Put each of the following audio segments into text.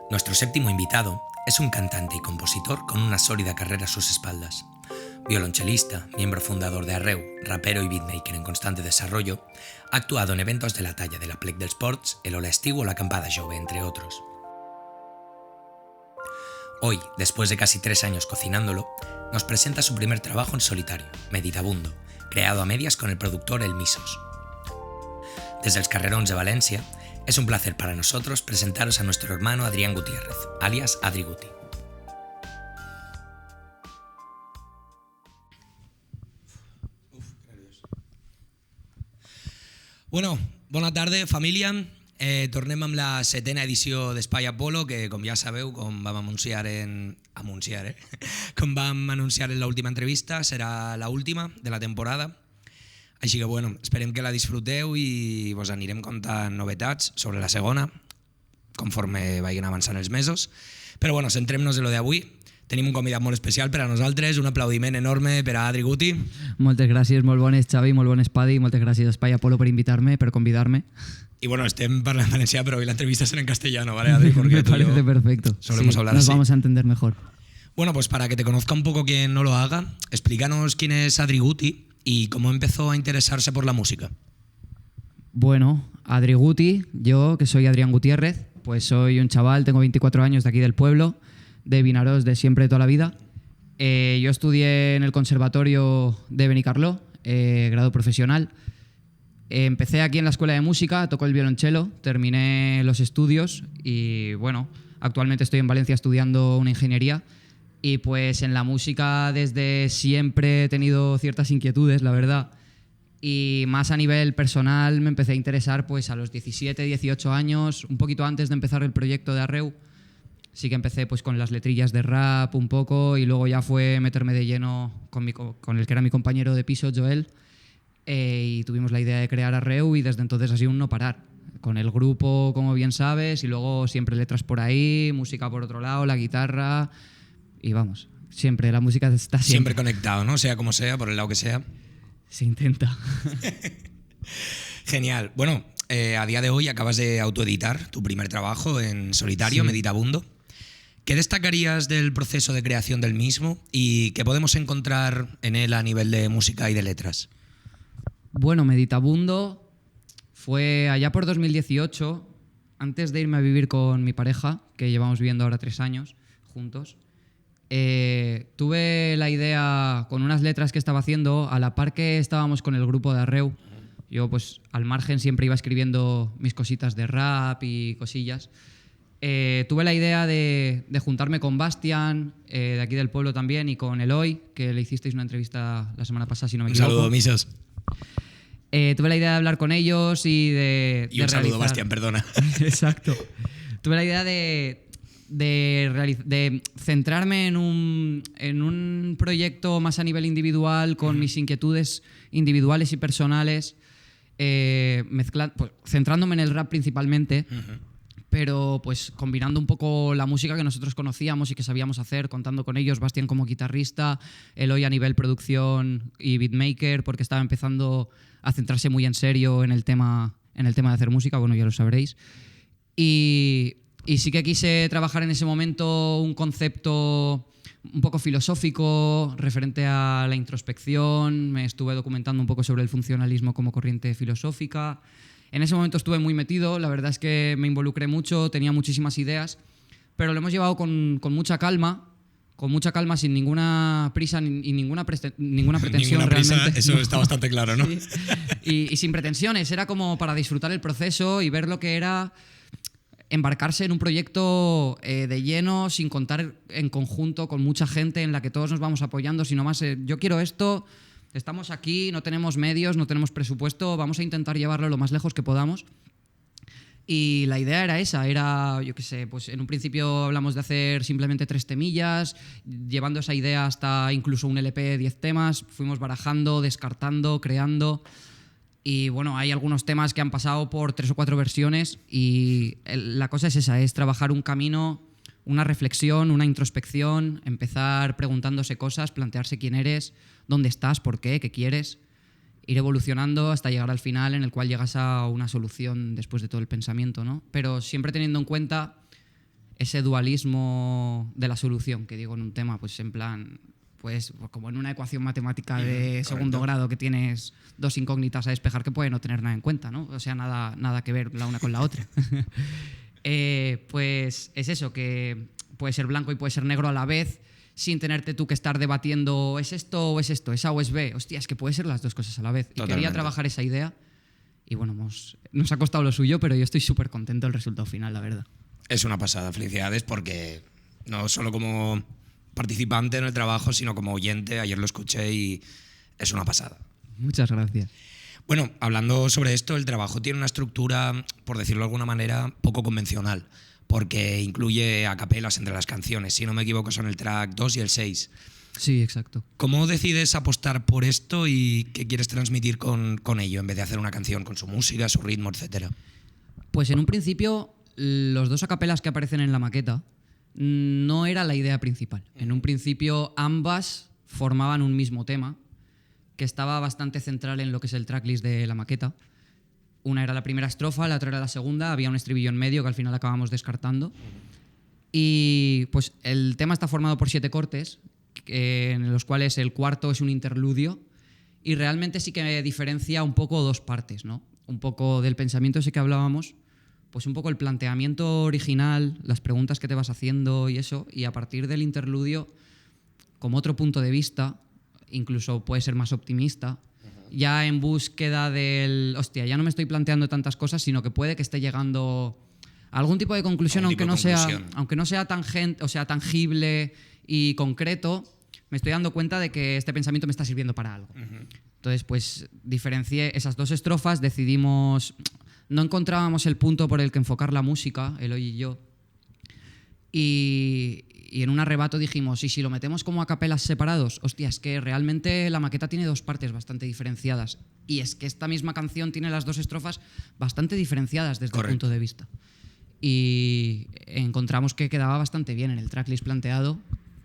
Nuestro séptimo invitado es un cantante y compositor con una sólida carrera a sus espaldas. Violonchelista, miembro fundador de Arreu, rapero y beatmaker en constante desarrollo, ha actuado en eventos de la talla de la Plec dels Ports, el Ola Estiu o la Acampada Jove, entre otros. Hoy, después de casi 3 años cocinándolo, nos presenta su primer trabajo en solitario, Meditabundo, creado a medias con el productor El Misos. Desde els Carrerons de Valencia, es un placer para nosotros presentaros a nuestro hermano Adrián Gutiérrez, alias Adri Guti. Bueno, bona tarda, família. Tornem amb la 7ª edició d'Espai Apolo, que com ja sabeu, com vam anunciar en l'última entrevista, serà l'última de la temporada. Així que bueno, esperem que la disfruteu i vos anirem contant novetats sobre la segona, conforme vagin avançant els mesos. Però bueno, centrem-nos en lo d'avui. Tenim un convidat molt especial per a nosaltres, un aplaudiment enorme per a Adri Guti. Moltes gràcies, molt bones Xavi, molt bones Padi, moltes gràcies a Espai Apolo per invitar-me, per convidar-me. Y bueno, estem parlant valencià, pero hoy la entrevista será en castellano, ¿vale, Adri? Porque Me parece perfecto. Solemos sí, hablar nos así. Vamos a entender mejor. Bueno, pues para que te conozca un poco quien no lo haga, explícanos quién es Adri Guti y cómo empezó a interesarse por la música. Bueno, Adri Guti, yo que soy Adrián Gutiérrez, pues soy un chaval, tengo 24 años de aquí del pueblo, de Vinaròs, de siempre, de toda la vida. Yo estudié en el Conservatorio de Benicarló, grado profesional. Empecé aquí en la Escuela de Música, toco el violonchelo, terminé los estudios y bueno, actualmente estoy en Valencia estudiando una ingeniería y pues en la música desde siempre he tenido ciertas inquietudes, la verdad. Y más a nivel personal me empecé a interesar pues a los 17, 18 años, un poquito antes de empezar el proyecto de Arreu. Sí que empecé pues con las letrillas de rap un poco y luego ya fue meterme de lleno con el que era mi compañero de piso, Joel, y tuvimos la idea de crear Arreu y desde entonces ha sido un no parar. Con el grupo, como bien sabes, y luego siempre letras por ahí, música por otro lado, la guitarra y vamos, siempre la música está siempre conectado, ¿no? Sea como sea, por el lado que sea. Se intenta. Genial. Bueno, a día de hoy acabas de autoeditar tu primer trabajo en solitario, sí. Meditabundo. ¿Qué destacarías del proceso de creación del mismo y qué podemos encontrar en él a nivel de música y de letras? Bueno, Meditabundo fue allá por 2018, antes de irme a vivir con mi pareja, que llevamos viviendo ahora 3 años juntos. Tuve la idea con unas letras que estaba haciendo, a la par que estábamos con el grupo de Arreu. Yo pues al margen siempre iba escribiendo mis cositas de rap y cosillas. Tuve la idea de juntarme con Bastian, de aquí del pueblo también, y con Eloy, que le hicisteis una entrevista la semana pasada, si no me equivoco. Un saludo, Misos. Tuve la idea de hablar con ellos y de un saludo, Bastian, perdona. Exacto. Tuve la idea de centrarme en un proyecto más a nivel individual, con mis inquietudes individuales y personales, centrándome en el rap principalmente, pero pues combinando un poco la música que nosotros conocíamos y que sabíamos hacer, contando con ellos, Bastian como guitarrista, Eloy a nivel producción y beatmaker, porque estaba empezando a centrarse muy en serio en el tema de hacer música, bueno, ya lo sabréis. Y sí que quise trabajar en ese momento un concepto un poco filosófico referente a la introspección. Me estuve documentando un poco sobre el funcionalismo como corriente filosófica. En ese momento estuve muy metido, la verdad es que me involucré mucho, tenía muchísimas ideas, pero lo hemos llevado con mucha calma, sin ninguna prisa y ninguna pretensión. Ninguna prisa, realmente. Eso está bastante claro, ¿no? Sí. Y sin pretensiones, era como para disfrutar el proceso y ver lo que era embarcarse en un proyecto de lleno, sin contar en conjunto con mucha gente en la que todos nos vamos apoyando, sino más yo quiero esto, estamos aquí, no tenemos medios, no tenemos presupuesto, vamos a intentar llevarlo lo más lejos que podamos. Y la idea era esa, era, yo qué sé, pues en un principio hablamos de hacer simplemente 3 temillas, llevando esa idea hasta incluso un LP de 10 temas, fuimos barajando, descartando, creando. Y bueno, hay algunos temas que han pasado por 3 o 4 versiones y la cosa es esa, es trabajar un camino, una reflexión, una introspección, empezar preguntándose cosas, plantearse quién eres, dónde estás, por qué quieres, ir evolucionando hasta llegar al final en el cual llegas a una solución después de todo el pensamiento, ¿no? Pero siempre teniendo en cuenta ese dualismo de la solución que digo en un tema, pues en plan, pues como en una ecuación matemática de segundo grado que tienes 2 incógnitas a despejar que puede no tener nada en cuenta, ¿no? O sea, nada que ver la una con la otra. Pues es eso, que puede ser blanco y puede ser negro a la vez, sin tenerte tú que estar debatiendo ¿es esto o es esto? ¿Es A o es B? Hostia, es que puede ser las dos cosas a la vez. Totalmente. Y quería trabajar esa idea y bueno, nos ha costado lo suyo, pero yo estoy súper contento del resultado final, la verdad. Es una pasada, felicidades, porque no solo como participante en el trabajo, sino como oyente, ayer lo escuché y es una pasada. Muchas gracias. Bueno, hablando sobre esto, el trabajo tiene una estructura, por decirlo de alguna manera, poco convencional, porque incluye a capelas entre las canciones. Si no me equivoco, son el track 2 y el 6. Sí, exacto. ¿Cómo decides apostar por esto y qué quieres transmitir con ello, en vez de hacer una canción con su música, su ritmo, etcétera? Pues en un principio, los 2 a capelas que aparecen en la maqueta no era la idea principal. En un principio, ambas formaban un mismo tema, que estaba bastante central en lo que es el tracklist de la maqueta. Una era la primera estrofa, la otra era la segunda, había un estribillo en medio que al final acabamos descartando. Y pues el tema está formado por 7 cortes, en los cuales el cuarto es un interludio, y realmente sí que diferencia un poco 2 partes, ¿no? Un poco del pensamiento ese que hablábamos, pues un poco el planteamiento original, las preguntas que te vas haciendo y eso, y a partir del interludio, como otro punto de vista, incluso puede ser más optimista, ya en búsqueda del, hostia, ya no me estoy planteando tantas cosas, sino que puede que esté llegando a algún tipo de conclusión, aunque no sea tangible y concreto, me estoy dando cuenta de que este pensamiento me está sirviendo para algo. Entonces, pues diferencié esas 2 estrofas, decidimos, no encontrábamos el punto por el que enfocar la música, Eloy y yo, y en un arrebato dijimos, ¿y si lo metemos como a capelas separados? Hostia, es que realmente la maqueta tiene 2 partes bastante diferenciadas. Y es que esta misma canción tiene las 2 estrofas bastante diferenciadas desde el punto de vista. Y encontramos que quedaba bastante bien en el tracklist planteado.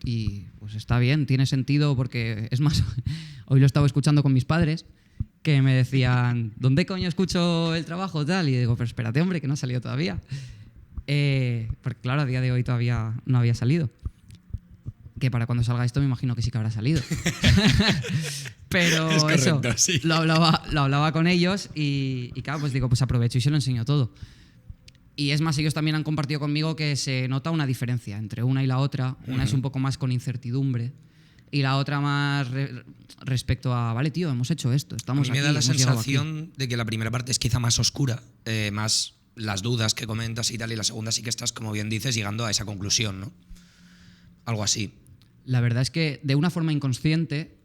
Y pues está bien, tiene sentido porque, es más, hoy lo estaba escuchando con mis padres, que me decían, ¿dónde coño escucho el trabajo? Tal? Y digo, pero espérate, hombre, que no ha salido todavía. Porque claro, a día de hoy todavía no había salido. Que para cuando salga esto me imagino que sí que habrá salido. Pero es correcto, eso, sí. lo hablaba con ellos y claro, pues digo, pues aprovecho y se lo enseño todo. Y es más, ellos también han compartido conmigo que se nota una diferencia entre una y la otra. Una es un poco más con incertidumbre y la otra más respecto a, vale, tío, hemos hecho esto, estamos aquí. A mí me da la sensación de que la primera parte es quizá más oscura, más las dudas que comentas y tal, y la segunda sí que estás, como bien dices, llegando a esa conclusión, ¿no? Algo así. La verdad es que de una forma inconsciente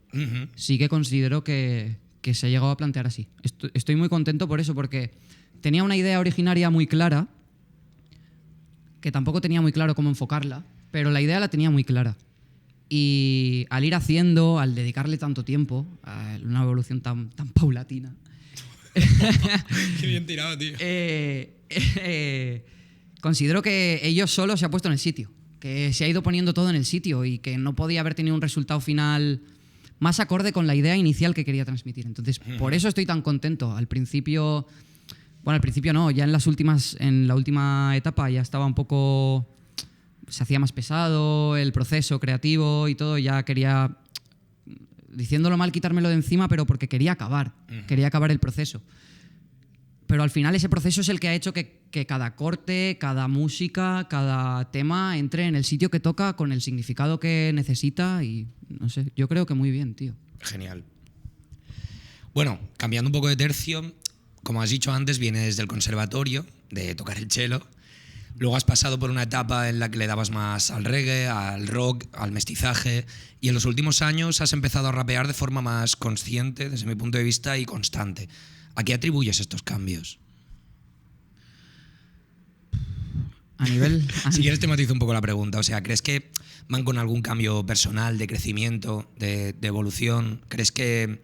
sí que considero que se ha llegado a plantear así. Estoy muy contento por eso, porque tenía una idea originaria muy clara, que tampoco tenía muy claro cómo enfocarla, pero la idea la tenía muy clara. Y al ir haciendo, al dedicarle tanto tiempo, a una evolución tan paulatina... Qué bien tirado, tío. Considero que ellos solo se ha puesto en el sitio, que se ha ido poniendo todo en el sitio y que no podía haber tenido un resultado final más acorde con la idea inicial que quería transmitir. Entonces, por eso estoy tan contento. Al principio no, ya en la última etapa ya estaba un poco, se hacía más pesado el proceso creativo y todo, ya quería, diciéndolo mal, quitármelo de encima, pero porque quería acabar el proceso. Pero al final ese proceso es el que ha hecho que cada corte, cada música, cada tema entre en el sitio que toca con el significado que necesita y no sé, yo creo que muy bien, tío. Genial. Bueno, cambiando un poco de tercio, como has dicho antes, vienes del conservatorio, de tocar el cello. Luego has pasado por una etapa en la que le dabas más al reggae, al rock, al mestizaje, y en los últimos años has empezado a rapear de forma más consciente, desde mi punto de vista, y constante. ¿A qué atribuyes estos cambios? A nivel... Si quieres te matizo un poco la pregunta. O sea, ¿crees que van con algún cambio personal, de crecimiento, de evolución? ¿Crees que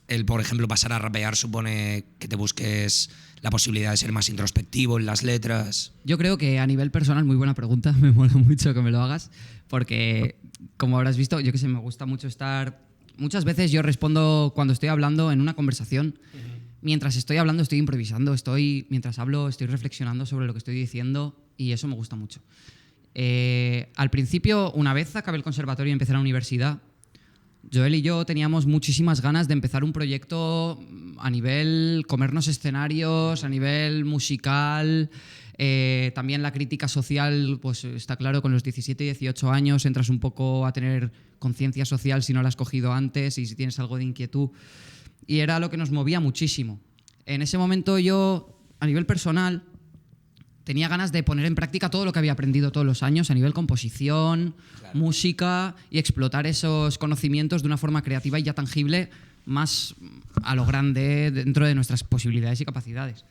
el, por ejemplo, pasar a rapear supone que te busques la posibilidad de ser más introspectivo en las letras? Yo creo que a nivel personal, muy buena pregunta, me mola mucho que me lo hagas, porque como habrás visto, yo que sé, me gusta mucho estar... Muchas veces yo respondo cuando estoy hablando en una conversación. Mientras estoy hablando estoy improvisando, mientras hablo estoy reflexionando sobre lo que estoy diciendo y eso me gusta mucho. Al principio, una vez acabé el conservatorio y empecé la universidad, Joel y yo teníamos muchísimas ganas de empezar un proyecto a nivel comernos escenarios, a nivel musical. También la crítica social, pues está claro, con los 17 y 18 años entras un poco a tener conciencia social si no la has cogido antes y si tienes algo de inquietud. Y era lo que nos movía muchísimo. En ese momento yo, a nivel personal, tenía ganas de poner en práctica todo lo que había aprendido todos los años a nivel composición, claro, música, y explotar esos conocimientos de una forma creativa y ya tangible, más a lo grande dentro de nuestras posibilidades y capacidades.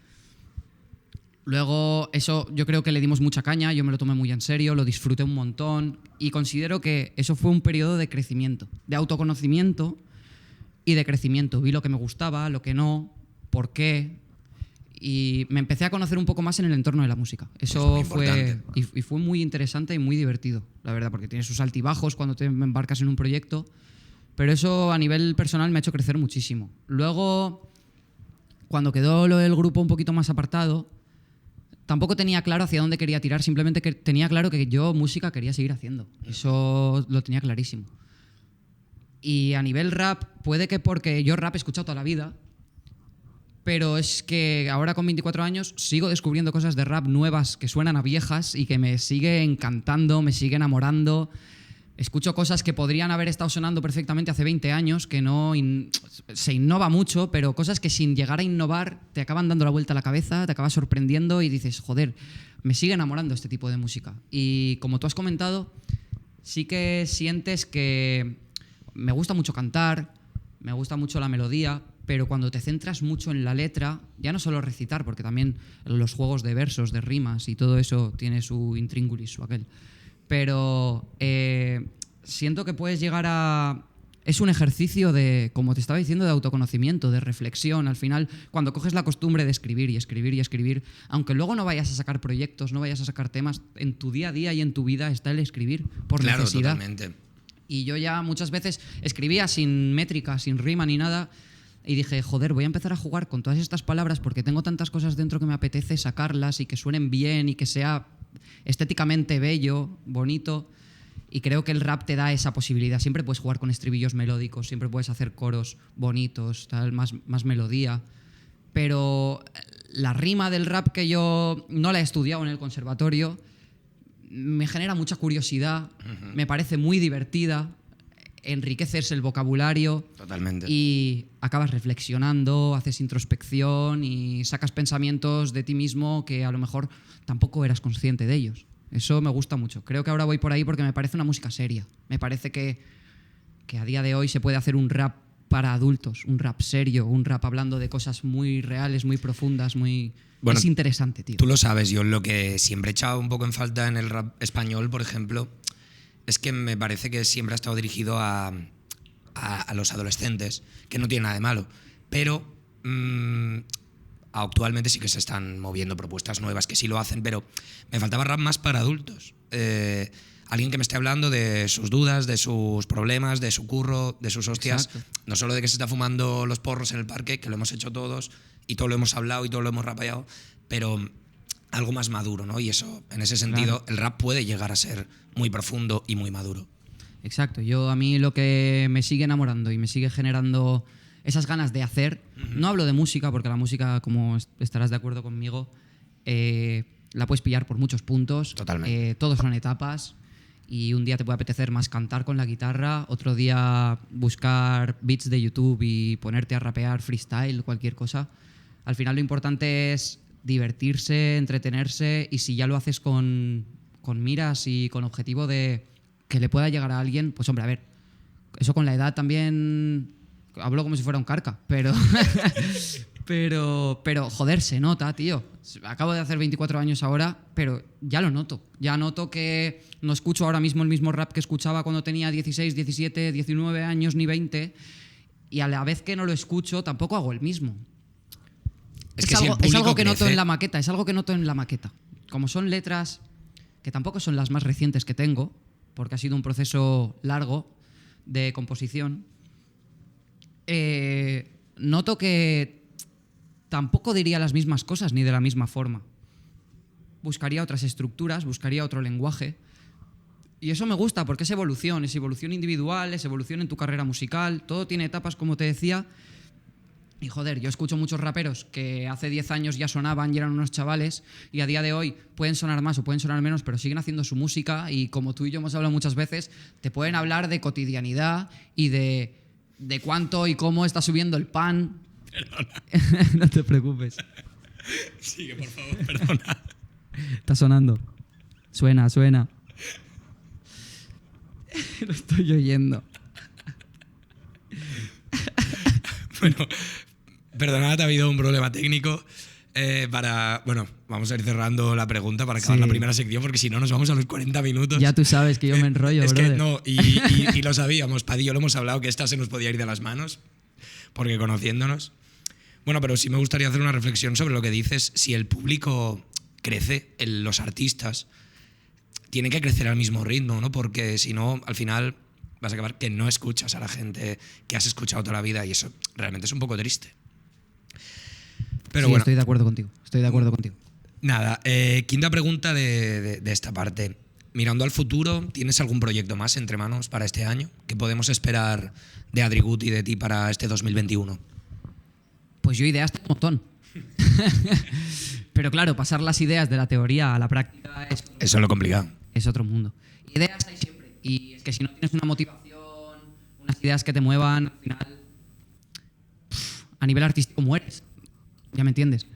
Luego, eso yo creo que le dimos mucha caña, yo me lo tomé muy en serio, lo disfruté un montón y considero que eso fue un periodo de crecimiento, de autoconocimiento y de crecimiento. Vi lo que me gustaba, lo que no, por qué, y me empecé a conocer un poco más en el entorno de la música. Eso fue y fue muy interesante y muy divertido, la verdad, porque tiene sus altibajos cuando te embarcas en un proyecto, pero eso a nivel personal me ha hecho crecer muchísimo. Luego, cuando quedó lo del grupo un poquito más apartado, tampoco tenía claro hacia dónde quería tirar, simplemente que tenía claro que yo música quería seguir haciendo. Eso lo tenía clarísimo. Y a nivel rap, puede que porque yo rap he escuchado toda la vida, pero es que ahora con 24 años sigo descubriendo cosas de rap nuevas que suenan a viejas y que me sigue encantando, me sigue enamorando. Escucho cosas que podrían haber estado sonando perfectamente hace 20 años, que no se innova mucho, pero cosas que sin llegar a innovar te acaban dando la vuelta a la cabeza, te acabas sorprendiendo y dices, joder, me sigue enamorando este tipo de música. Y como tú has comentado, sí que sientes que me gusta mucho cantar, me gusta mucho la melodía, pero cuando te centras mucho en la letra, ya no solo recitar, porque también los juegos de versos, de rimas y todo eso tiene su intríngulis, su aquel. Pero siento que puedes llegar a... Es un ejercicio de, como te estaba diciendo, de autoconocimiento, de reflexión. Al final, cuando coges la costumbre de escribir y escribir y escribir, aunque luego no vayas a sacar proyectos, no vayas a sacar temas, en tu día a día y en tu vida está el escribir por necesidad. Totalmente. Y yo ya muchas veces escribía sin métrica, sin rima ni nada, y dije, joder, voy a empezar a jugar con todas estas palabras porque tengo tantas cosas dentro que me apetece sacarlas y que suenen bien y que sea estéticamente bello, bonito. Y creo que el rap te da esa posibilidad. Siempre puedes jugar con estribillos melódicos, siempre puedes hacer coros bonitos, tal, más melodía. Pero la rima del rap, que yo no la he estudiado en el conservatorio, me genera mucha curiosidad, me parece muy divertida, enriqueces el vocabulario. Totalmente. Y acabas reflexionando, haces introspección y sacas pensamientos de ti mismo que a lo mejor tampoco eras consciente de ellos. Eso me gusta mucho. Creo que ahora voy por ahí porque me parece una música seria. Me parece que a día de hoy se puede hacer un rap para adultos, un rap serio, un rap hablando de cosas muy reales, muy profundas, muy... Bueno, es interesante, tío. Tú lo sabes, yo lo que siempre he echado un poco en falta en el rap español, por ejemplo, es que me parece que siempre ha estado dirigido a los adolescentes, que no tiene nada de malo, pero actualmente sí que se están moviendo propuestas nuevas que sí lo hacen, pero me faltaba rap más para adultos. Alguien que me esté hablando de sus dudas, de sus problemas, de su curro, de sus hostias. Exacto. No solo de que se está fumando los porros en el parque, que lo hemos hecho todos y todo lo hemos hablado y todo lo hemos rapeado, pero algo más maduro, ¿no? Y eso, en ese sentido, claro, el rap puede llegar a ser muy profundo y muy maduro. Exacto. A mí lo que me sigue enamorando y me sigue generando esas ganas de hacer, no hablo de música, porque la música, como estarás de acuerdo conmigo, la puedes pillar por muchos puntos. Totalmente. Todos son etapas. Y un día te puede apetecer más cantar con la guitarra, otro día buscar beats de YouTube y ponerte a rapear freestyle, cualquier cosa. Al final lo importante es divertirse, entretenerse, y si ya lo haces con miras y con objetivo de que le pueda llegar a alguien, pues hombre, a ver, eso con la edad también... Hablo como si fuera un carca, pero Pero, joder, se nota, tío. Acabo de hacer 24 años ahora, pero ya lo noto. Ya noto que no escucho ahora mismo el mismo rap que escuchaba cuando tenía 16, 17, 19 años, ni 20. Y a la vez que no lo escucho, tampoco hago el mismo. Es algo que noto en la maqueta, es algo que noto en la maqueta. Como son letras que tampoco son las más recientes que tengo, porque ha sido un proceso largo de composición, noto que tampoco diría las mismas cosas ni de la misma forma. Buscaría otras estructuras, buscaría otro lenguaje. Y eso me gusta porque es evolución individual, es evolución en tu carrera musical, todo tiene etapas, como te decía. Y joder, yo escucho muchos raperos que hace 10 años ya sonaban y eran unos chavales y a día de hoy pueden sonar más o pueden sonar menos, pero siguen haciendo su música y como tú y yo hemos hablado muchas veces, te pueden hablar de cotidianidad y de cuánto y cómo está subiendo el pan. Perdona. No te preocupes. Sigue, por favor, perdona. Está sonando. Suena. Lo estoy oyendo. Bueno, perdonad, ha habido un problema técnico. Bueno, vamos a ir cerrando la pregunta para acabar la primera sección, porque si no nos vamos a los 40 minutos. Ya tú sabes que yo me enrollo, es brother. Que no, y lo sabíamos, Paddy y yo lo hemos hablado, que esta se nos podía ir de las manos, porque conociéndonos. Bueno, pero sí me gustaría hacer una reflexión sobre lo que dices. Si el público crece, los artistas tienen que crecer al mismo ritmo, ¿no? Porque si no, al final vas a acabar que no escuchas a la gente que has escuchado toda la vida y eso realmente es un poco triste. Pero sí, bueno, estoy de acuerdo contigo. Nada, quinta pregunta de esta parte. Mirando al futuro, ¿tienes algún proyecto más entre manos para este año? ¿Qué podemos esperar de Adrigut y de ti para este 2021? Pues yo ideas tengo un montón. Pero claro, pasar las ideas de la teoría a la práctica eso es lo complicado. Es otro mundo. Ideas hay siempre. Y es que si no tienes una motivación, unas ideas que te muevan, al final, a nivel artístico mueres. ¿Ya me entiendes?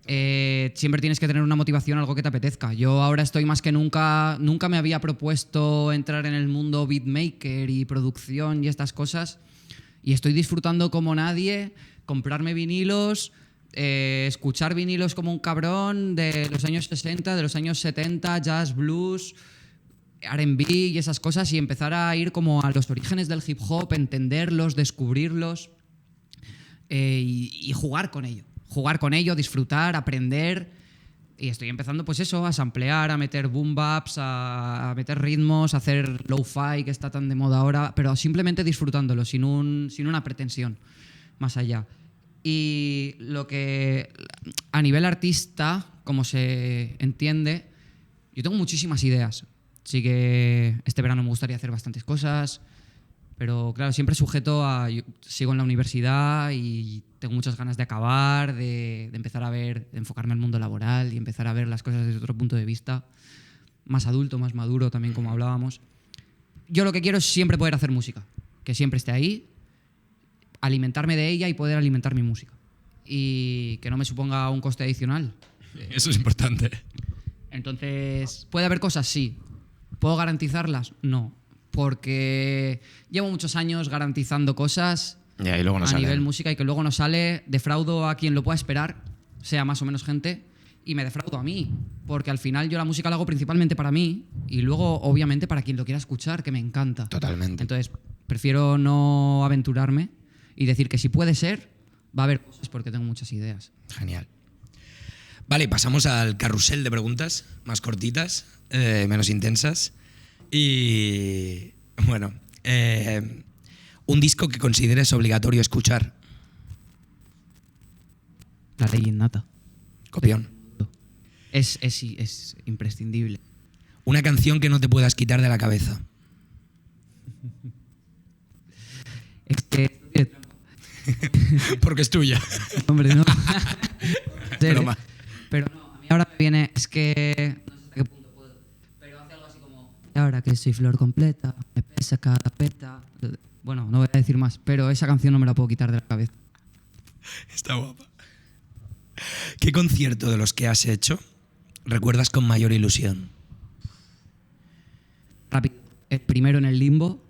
Siempre tienes que tener una motivación, algo que te apetezca. Yo ahora estoy más que nunca me había propuesto entrar en el mundo beatmaker y producción y estas cosas. Y estoy disfrutando como nadie, comprarme vinilos, escuchar vinilos como un cabrón de los años 60, de los años 70, jazz, blues, R&B y esas cosas, y empezar a ir como a los orígenes del hip hop, entenderlos, descubrirlos y jugar con ello, disfrutar, aprender. Y estoy empezando pues eso, a samplear, a meter boom baps, a meter ritmos, a hacer lo-fi, que está tan de moda ahora, pero simplemente disfrutándolo, sin una pretensión más allá. Y lo que a nivel artista, como se entiende, yo tengo muchísimas ideas. Sí que este verano me gustaría hacer bastantes cosas, pero claro, siempre sujeto a... Yo sigo en la universidad y tengo muchas ganas de acabar, de empezar a ver, de enfocarme al mundo laboral y empezar a ver las cosas desde otro punto de vista, más adulto, más maduro también, como hablábamos. Yo lo que quiero es siempre poder hacer música, que siempre esté ahí, alimentarme de ella y poder alimentar mi música. Y que no me suponga un coste adicional. Eso es importante. Entonces, ¿puede haber cosas? Sí. ¿Puedo garantizarlas? No. Porque llevo muchos años garantizando cosas y luego no a sale. Nivel música y que luego no sale, defraudo a quien lo pueda esperar, sea más o menos gente, y me defraudo a mí. Porque al final yo la música la hago principalmente para mí y luego, obviamente, para quien lo quiera escuchar, que me encanta. Totalmente. Entonces, prefiero no aventurarme y decir que si puede ser, va a haber cosas porque tengo muchas ideas. Genial. Vale, pasamos al carrusel de preguntas más cortitas, menos intensas. Y bueno, un disco que consideres obligatorio escuchar. La Ley Innata. Copión. Es imprescindible. Una canción que no te puedas quitar de la cabeza. Es que... Porque es tuya. Hombre, no. Pero no, a mí ahora me viene... Es que... No sé hasta qué punto puedo. Pero hace algo así como... Ahora que soy flor completa, me pesa cada peta... Bueno, no voy a decir más, pero esa canción no me la puedo quitar de la cabeza. Está guapa. ¿Qué concierto de los que has hecho recuerdas con mayor ilusión? Rápido. El primero en el Limbo,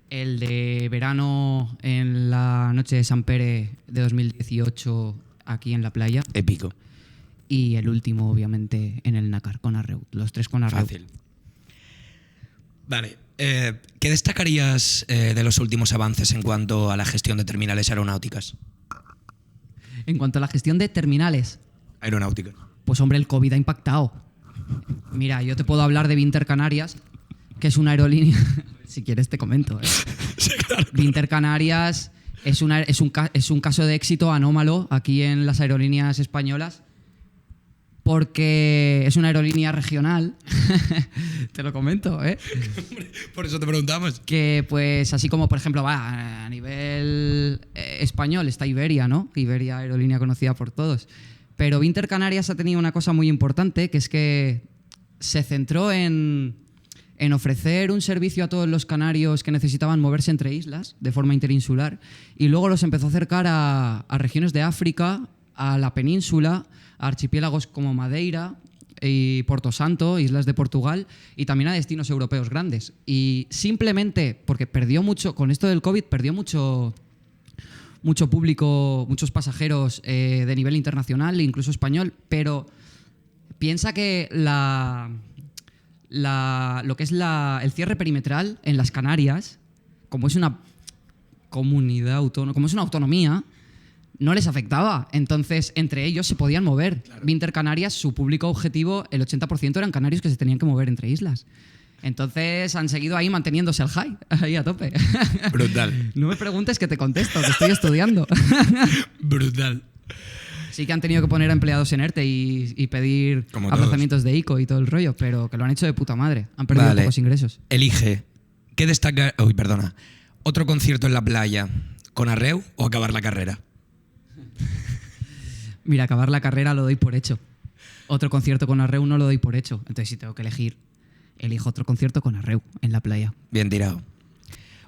el de verano en la noche de San Pere de 2018 aquí en la playa. Épico. Y el último, obviamente, en el Nácar, con Arreu. Los 3 con Arreu. Fácil. Vale. ¿Qué destacarías de los últimos avances en cuanto a la gestión de terminales aeronáuticas? En cuanto a la gestión de terminales, Aeronáuticas. pues hombre, el COVID ha impactado. Mira, yo te puedo hablar de Vinter Canarias, que es una aerolínea... Si quieres te comento. Sí, claro. Vinter Canarias es un caso de éxito anómalo aquí en las aerolíneas españolas, porque es una aerolínea regional. Te lo comento, ¿eh? Por eso te preguntamos. Que pues así como, por ejemplo, a nivel español está Iberia, ¿no? Iberia, aerolínea conocida por todos. Pero Vinter Canarias ha tenido una cosa muy importante, que es que se centró en ofrecer un servicio a todos los canarios que necesitaban moverse entre islas de forma interinsular, y luego los empezó a acercar a regiones de África, a la península, a archipiélagos como Madeira y Porto Santo, islas de Portugal, y también a destinos europeos grandes. Y simplemente porque perdió mucho, con esto del COVID, perdió mucho público, muchos pasajeros de nivel internacional e incluso español, pero piensa que lo que es el cierre perimetral en las Canarias, como es una comunidad autónoma, como es una autonomía, no les afectaba. Entonces, entre ellos se podían mover. Claro. Vinter Canarias, su público objetivo, el 80% eran canarios que se tenían que mover entre islas. Entonces han seguido ahí manteniéndose al high, ahí a tope. Brutal. No me preguntes que te contesto, que estoy estudiando. Brutal. Sí que han tenido que poner a empleados en ERTE y pedir como aplazamientos de ICO y todo el rollo, pero que lo han hecho de puta madre. Han perdido pocos ingresos. Elige. ¿Qué destaca? Uy, perdona. ¿Otro concierto en la playa con Arreu o acabar la carrera? Mira, acabar la carrera lo doy por hecho. Otro concierto con Arreu no lo doy por hecho. Entonces, si tengo que elegir, elijo otro concierto con Arreu en la playa. Bien tirado.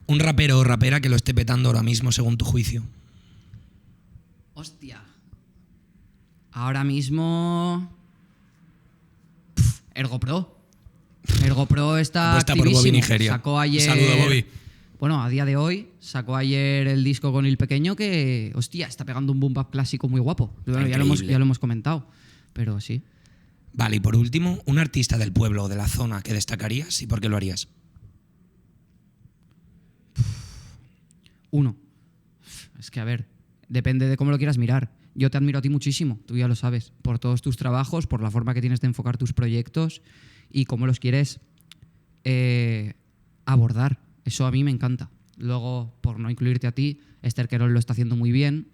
¿Un rapero o rapera que lo esté petando ahora mismo, según tu juicio? Hostia. Ahora mismo... Ergopro. Ergopro está apuesta por activísimo. Bobby Nigeria. Sacó ayer... Saludo, Bobby. Bueno, a día de hoy sacó ayer el disco con Il Pequeño que, hostia, está pegando un boom bap clásico muy guapo. Bueno, ya lo hemos comentado, pero sí. Vale, y por último, un artista del pueblo o de la zona que destacarías y por qué lo harías. Uno. Es que, a ver, depende de cómo lo quieras mirar. Yo te admiro a ti muchísimo, tú ya lo sabes, por todos tus trabajos, por la forma que tienes de enfocar tus proyectos y cómo los quieres abordar. Eso a mí me encanta. Luego, por no incluirte a ti, Esther Querol lo está haciendo muy bien.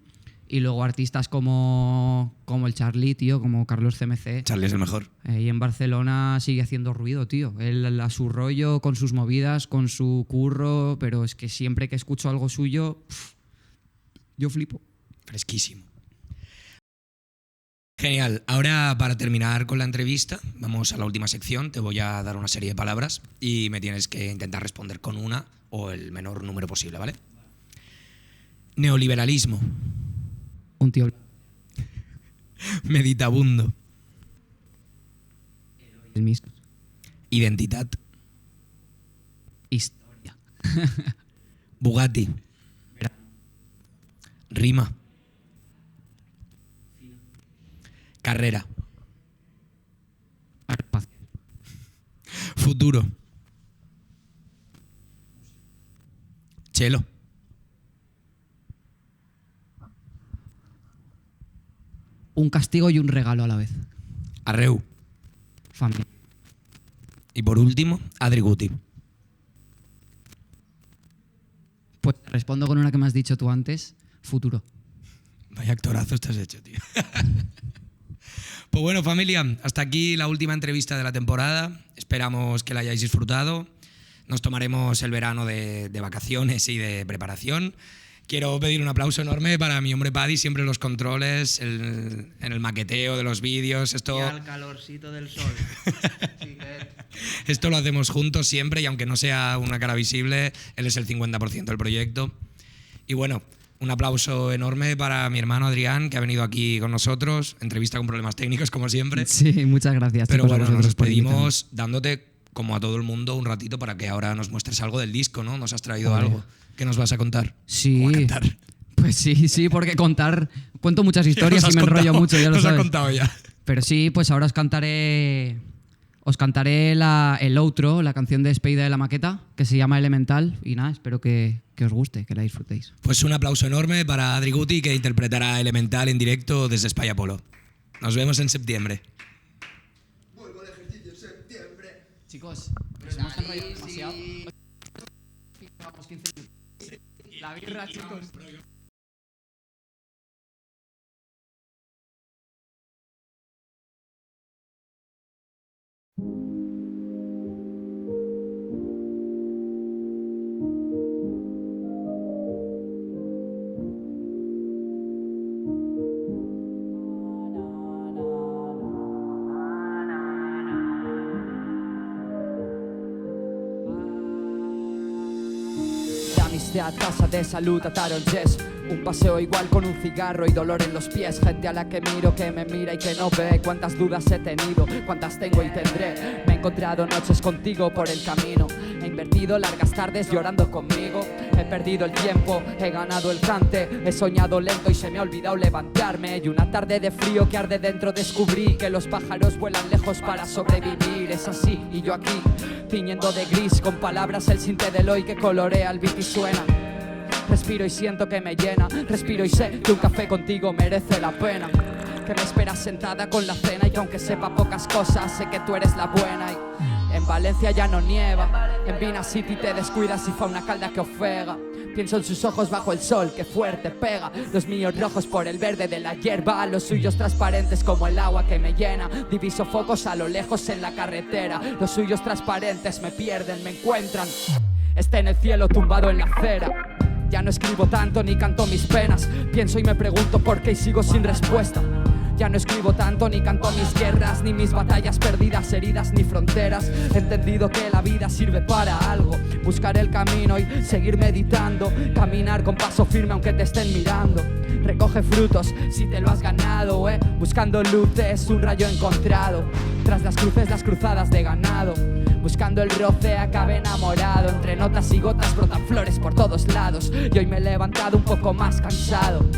Y luego artistas como el Charlie, tío, como Carlos CMC. Charlie es el mejor. Y en Barcelona sigue haciendo ruido, tío. Él a su rollo, con sus movidas, con su curro, pero es que siempre que escucho algo suyo, yo flipo. Fresquísimo. Genial. Ahora, para terminar con la entrevista, vamos a la última sección. Te voy a dar una serie de palabras y me tienes que intentar responder con una o el menor número posible, ¿vale? Neoliberalismo. Un tío. Meditabundo. El mismo. Identidad. Historia. Bugatti. Rima. Carrera. Futuro. Chelo. Un castigo y un regalo a la vez. Arreu. Familia. Y por último, Adri Guti. Pues respondo con una que me has dicho tú antes. Futuro. Vaya actorazo estás hecho, tío. Pues bueno, familia, hasta aquí la última entrevista de la temporada. Esperamos que la hayáis disfrutado. Nos tomaremos el verano de vacaciones y de preparación. Quiero pedir un aplauso enorme para mi hombre Paddy, siempre en los controles, en el maqueteo de los vídeos. Esto... Y al calorcito del sol. Sí, Esto lo hacemos juntos siempre y aunque no sea una cara visible, él es el 50% del proyecto. Y bueno, un aplauso enorme para mi hermano Adrián, que ha venido aquí con nosotros. Entrevista con problemas técnicos, como siempre. Sí, muchas gracias. Pero chicos, bueno, a nos vosotros por despedimos dándote, como a todo el mundo, un ratito para que ahora nos muestres algo del disco, ¿no? Nos has traído Joder. algo. ¿Qué nos vas a contar? Sí. O a cantar. Pues sí, porque cuento muchas historias Ya nos y me has enrollo contado, mucho, ya lo nos has sabes. contado ya. Pero sí, pues ahora os cantaré el outro, la canción de despedida de la maqueta, que se llama Elemental. Y nada, espero que os guste, que la disfrutéis. Pues un aplauso enorme para Adri Guti, que interpretará Elemental en directo desde Spy Apollo. Nos vemos en septiembre. Vuelvo al ejercicio en septiembre. Chicos, nos hemos enrollado demasiado. Vamos 15 minutos. La birra, chicos. amistad, casa de salud a tarongers. Un paseo igual con un cigarro y dolor en los pies. Gente a la que miro, que me mira y que no ve. Cuántas dudas he tenido, cuántas tengo y tendré. Me he encontrado noches contigo por el camino. He invertido largas tardes llorando conmigo. He perdido el tiempo, he ganado el cante. He soñado lento y se me ha olvidado levantarme. Y una tarde de frío que arde dentro descubrí que los pájaros vuelan lejos para sobrevivir. Es así y yo aquí, tiñendo de gris con palabras el sinte del hoy que colorea el beat y suena. Respiro y siento que me llena. Respiro y sé que un café contigo merece la pena. Que me esperas sentada con la cena y que aunque sepa pocas cosas sé que tú eres la buena. Y en Valencia ya no nieva, en Vina City te descuidas y fa una calda que ofega. Pienso en sus ojos bajo el sol que fuerte pega. Los míos rojos por el verde de la hierba, los suyos transparentes como el agua que me llena. Diviso focos a lo lejos en la carretera. Los suyos transparentes me pierden, me encuentran. Está en el cielo tumbado en la acera. Ya no escribo tanto ni canto mis penas. Pienso y me pregunto por qué y sigo sin respuesta. Ya no escribo tanto ni canto mis guerras, ni mis batallas perdidas, heridas ni fronteras. He entendido que la vida sirve para algo. Buscar el camino y seguir meditando. Caminar con paso firme aunque te estén mirando. Recoge frutos si te lo has ganado, Buscando luces, un rayo encontrado. Tras las cruces, las cruzadas de ganado. Buscando el roce acabé enamorado. Entre notas y gotas brotan flores por todos lados. Y hoy me he levantado un poco más cansado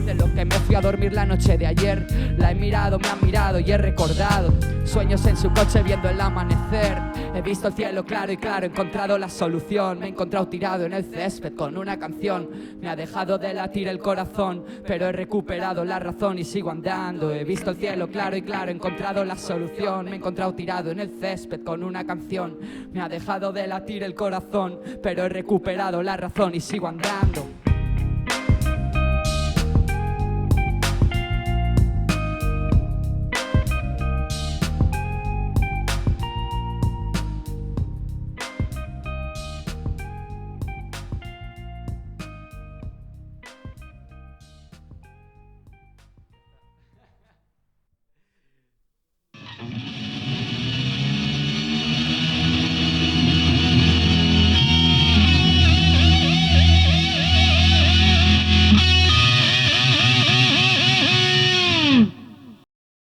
de lo que me fui a dormir la noche de ayer. La he mirado, me ha mirado y he recordado sueños en su coche viendo el amanecer. He visto el cielo claro y claro, he encontrado la solución. Me he encontrado tirado en el césped con una canción. Me ha dejado de latir el corazón, pero he recuperado la razón y sigo andando. He visto el cielo claro y claro, he encontrado la solución. Me he encontrado tirado en el césped con una canción. Me ha dejado de latir el corazón, pero he recuperado la razón y sigo andando.